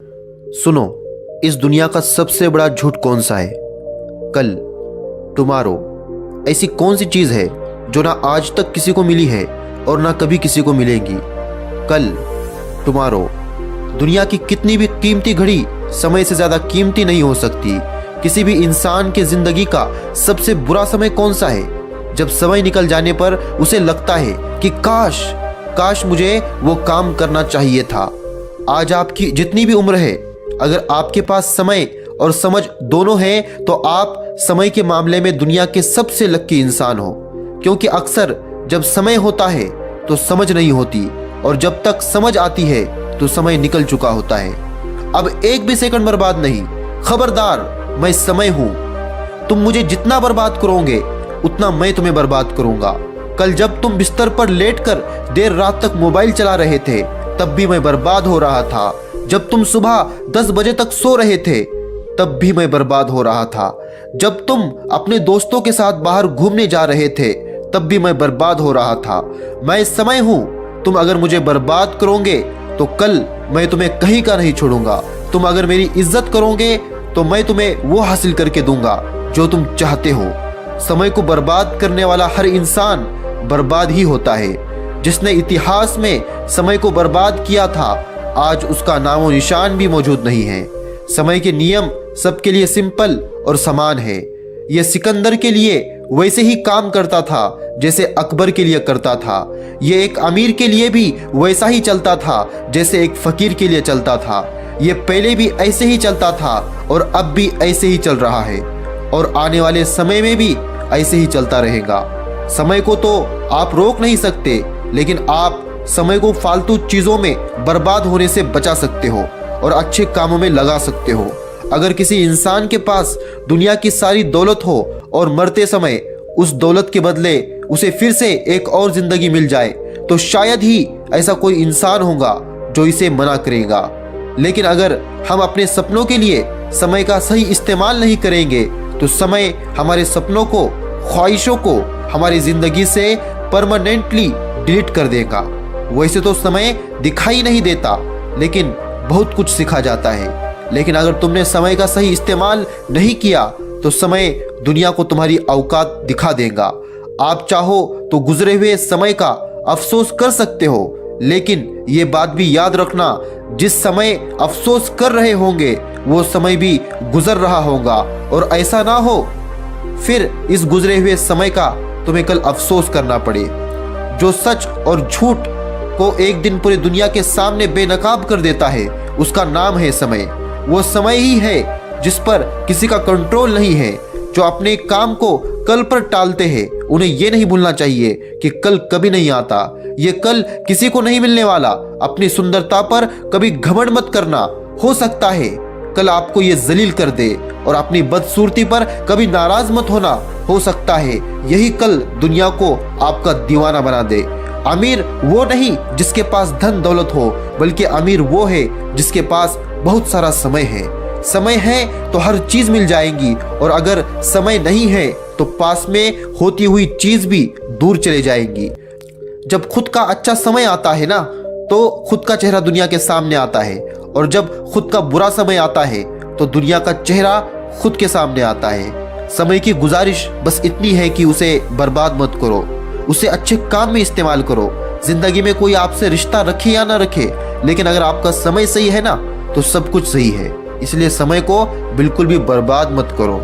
सुनो, इस दुनिया का सबसे बड़ा झूठ कौन सा है? कल, टुमारो। ऐसी कौन सी चीज़ है जो ना आज तक किसी को मिली है और ना कभी किसी को मिलेगी? कल, टुमारो। दुनिया की कितनी भी कीमती घड़ी समय से ज़्यादा कीमती नहीं हो सकती। किसी भी इंसान की ज़िंदगी का सबसे बुरा समय कौन सा है? जब समय निकल जाने पर उसे लगता है कि काश मुझे वो काम करना चाहिए था। आज आपकी जितनी भी उम्र है, अगर आपके पास समय और समझ दोनों हैं तो आप समय के मामले में दुनिया के सबसे लक्की इंसान हो। क्योंकि अक्सर जब समय होता है तो समझ नहीं होती, और जब तक समझ आती है तो समय निकल चुका होता है। अब एक भी सेकंड बर्बाद नहीं। खबरदार, मैं समय हूं। तुम मुझे जितना बर्बाद करोगे उतना मैं तुम्हें बर्बाद करूंगा। कल जब तुम बिस्तर पर लेटकर देर रात तक मोबाइल चला रहे थे तब भी मैं बर्बाद हो रहा था। जब तुम सुबह 10 बजे तक सो रहे थे तब भी मैं बर्बाद हो रहा था। जब तुम अपने दोस्तों के साथ बाहर घूमने जा रहे थे तब भी मैं बर्बाद हो रहा था। मैं समय हूं। तुम अगर मुझे बर्बाद करोगे तो कल मैं तुम्हें कहीं का नहीं छोड़ूंगा। तुम अगर मेरी इज्जत करोगे तो मैं तुम्हें वो हासिल करके दूंगा जो तुम चाहते हो। समय को बर्बाद करने वाला हर इंसान बर्बाद ही होता है। जिसने इतिहास में समय को बर्बाद किया था, आज उसका नामो निशान भी मौजूद नहीं है। समय के नियम सबके लिए सिंपल और समान है। यह सिकंदर के लिए वैसे ही काम करता था जैसे अकबर के लिए करता था। यह एक अमीर के लिए भी वैसा ही चलता था जैसे एक फकीर के लिए चलता था। यह पहले भी ऐसे ही चलता था और अब भी ऐसे ही चल रहा है, और आने वाले समय में भी ऐसे ही चलता रहेगा। समय को तो आप रोक नहीं सकते, लेकिन आप समय को फालतू चीज़ों में बर्बाद होने से बचा सकते हो और अच्छे कामों में लगा सकते हो। अगर किसी इंसान के पास दुनिया की सारी दौलत हो और मरते समय उस दौलत के बदले उसे फिर से एक और जिंदगी मिल जाए तो शायद ही ऐसा कोई इंसान होगा जो इसे मना करेगा। लेकिन अगर हम अपने सपनों के लिए समय का सही इस्तेमाल नहीं करेंगे तो समय हमारे सपनों को, ख्वाहिशों को हमारी जिंदगी से परमानेंटली डिलीट कर देगा। वैसे तो समय दिखाई नहीं देता, लेकिन बहुत कुछ सिखा जाता है। लेकिन अगर तुमने समय का सही इस्तेमाल नहीं किया तो समय दुनिया को तुम्हारी औकात दिखा देगा। आप चाहो तो गुजरे हुए समय का अफसोस कर सकते हो, लेकिन ये बात भी याद रखना, जिस समय अफसोस कर रहे होंगे वो समय भी गुजर रहा होगा, और ऐसा ना हो फिर इस गुजरे हुए समय का तुम्हें कल अफसोस करना पड़े। जो सच और झूठ को एक दिन पूरी दुनिया के सामने बेनकाब कर देता है उसका नाम है समय। वो समय ही है जिस पर किसी का कंट्रोल नहीं है। जो अपने काम को कल पर टालते हैं उन्हें ये नहीं भूलना चाहिए कि कल कभी नहीं आता। ये कल किसी को नहीं मिलने वाला। अपनी सुंदरता पर कभी घमंड मत करना। हो सकता है कल आपको ये जलील कर दे, और अपनी बदसूरती पर कभी नाराज मत होना। हो सकता है यही कल दुनिया को आपका दीवाना बना दे। अमीर वो नहीं जिसके पास धन दौलत हो, बल्कि अमीर वो है जिसके पास बहुत सारा समय है। समय है तो हर चीज मिल जाएगी, और अगर समय नहीं है तो पास में होती हुई चीज भी दूर चले जाएंगी। जब खुद का अच्छा समय आता है ना, तो खुद का चेहरा दुनिया के सामने आता है, और जब खुद का बुरा समय आता है तो दुनिया का चेहरा खुद के सामने आता है। समय की गुजारिश बस इतनी है कि उसे बर्बाद मत करो, उसे अच्छे काम में इस्तेमाल करो। जिंदगी में कोई आपसे रिश्ता रखे या ना रखे, लेकिन अगर आपका समय सही है ना तो सब कुछ सही है। इसलिए समय को बिल्कुल भी बर्बाद मत करो।